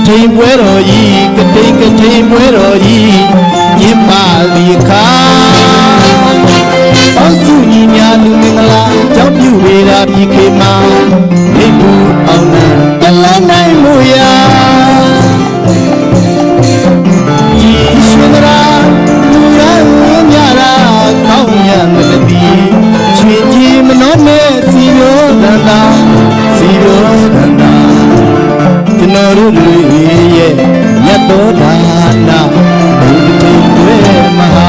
ထိန်ပွဲတော်ကြီးကတိန်ကထိန်ပွဲတော်ကြီးညင်ပါလီခါပေါင်းစုညီညာလူမင်္ဂလာကြောင်းပြုဝေရာပြည်ခေမှာမိဘူးအောင်နာတလန်းနိုင်မှုရာဒီရွှေရာလူရညရာကောင်းရမလပီရွှေကြီးမနှောနဲ့စီရောတန်တာစီရောတန်တာကျွန်တော်တို့လူရဲ့မြတ်တော်ဒါနာဘုရားတိဝေမဟာ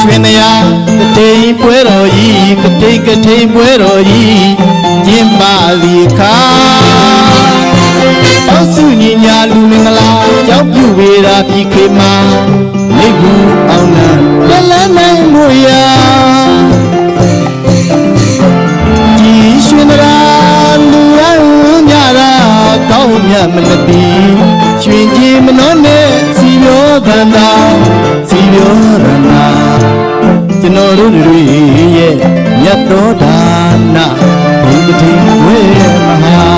ရွှေနေရကတိန်ပွဲတော်ကြီးကတိန်ကထိန်ပွဲတော်ကြီးကျင်းပါလီခါပေါင်းစုညီညာလူမင်္ဂလာကြောက်ပြုဝေရာပြည်ခေမှာမိဘူးအောင်နာလလန်းနိုင်မှုရာဒီရွှေနေရလူရညရာကောင်းမြတ်မလပီရွှေကြီးမနှောနဲ့စီရောသန္တာစီရောရနာကျွန်တော်တို့တွေရဲ့မြတ်တော်ဒါနာဘုရားတိဝေမဟာ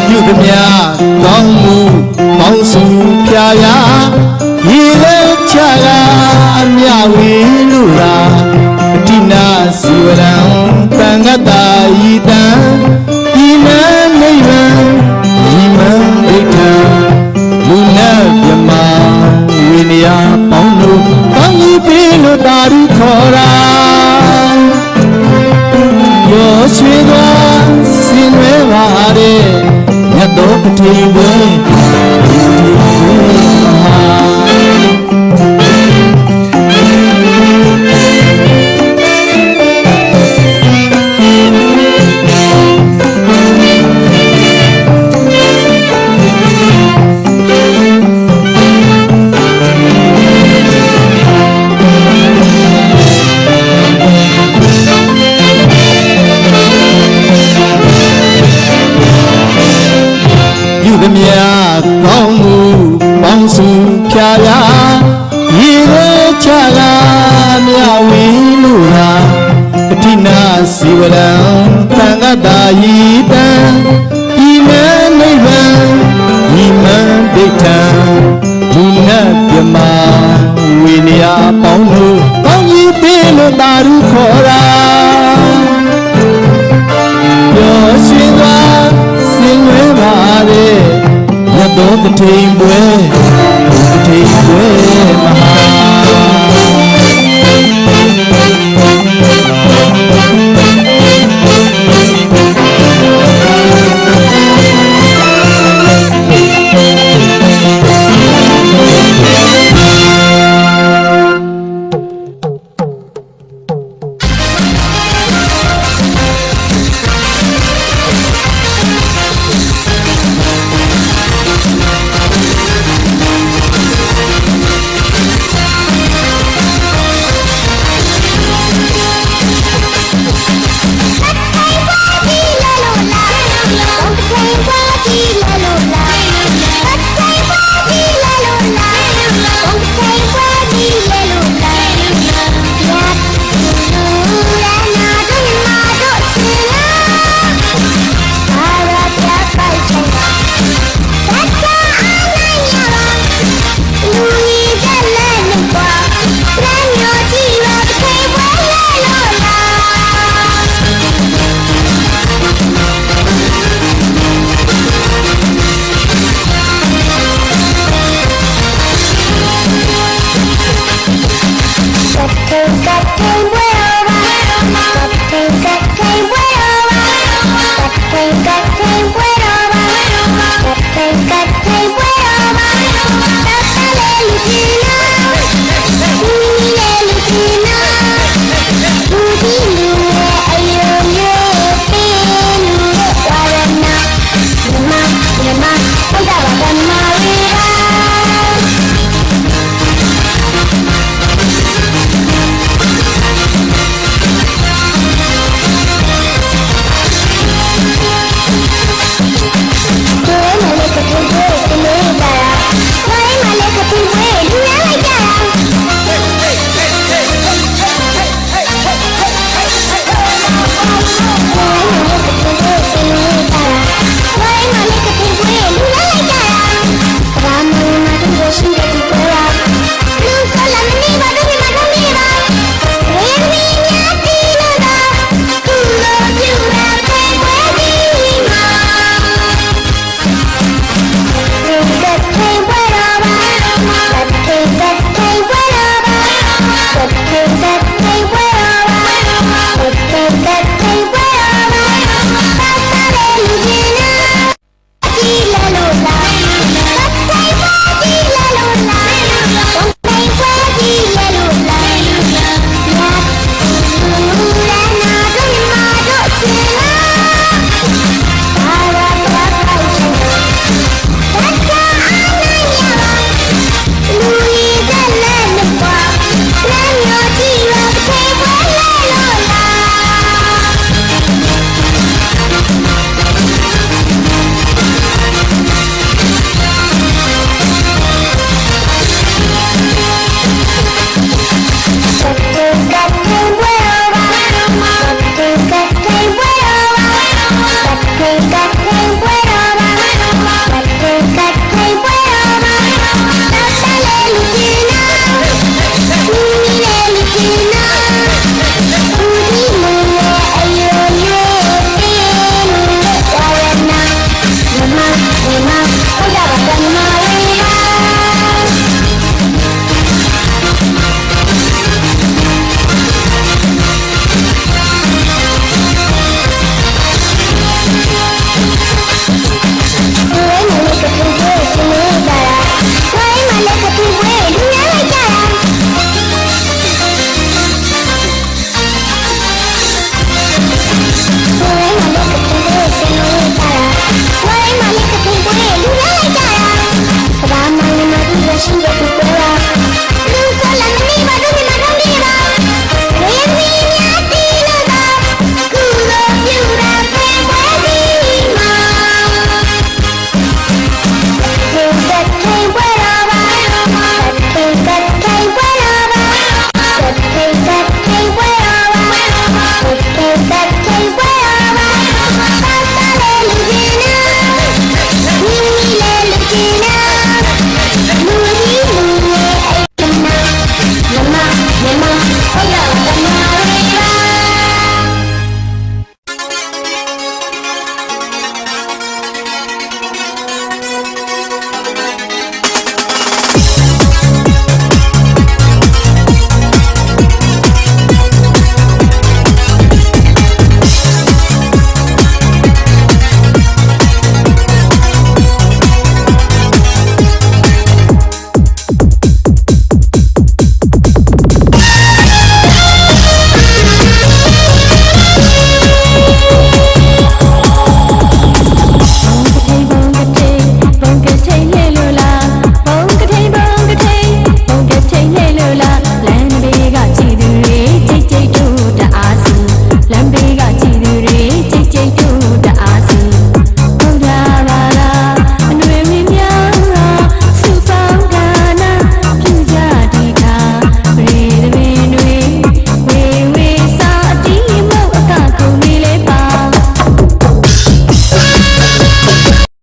ပြုသမျှကောင်းမှုပေါင်းစုဖြာရာရေလဲချရာအမြဝေလူရာအတိနာစီဝရံတန်ခတ်တာဤတံဤမံနိဗ္ဗာန်ဤမံဒိဋ္ဌံလူနာမြမဝိနည်းပေါင်းလို့ကောင်းကြီးပေးလို့တာရုခေါ်ရာရောရွှေသွားစင်ဝဲပါတဲ့မြတ်တော်ပတိဝေသမျှကောင်းမှုပေါင်းစုဖြာရာရေရဲချရာမြဝေလူရာအတိနာစီဝရံတန်ခတ်တာဤတံဤမံနိဗ္ဗာန်ဤမံဒိဋ္ဌံဘုနပြမဝိနည်းပေါင်းလို့ကောင်းကြီးပေးလို့တာရုခေါ်ရာရောရှင်သာစင်ဝဲပါတဲ့မြတ်တော်တထိန်ပွဲတထိန်ပွဲမဟာ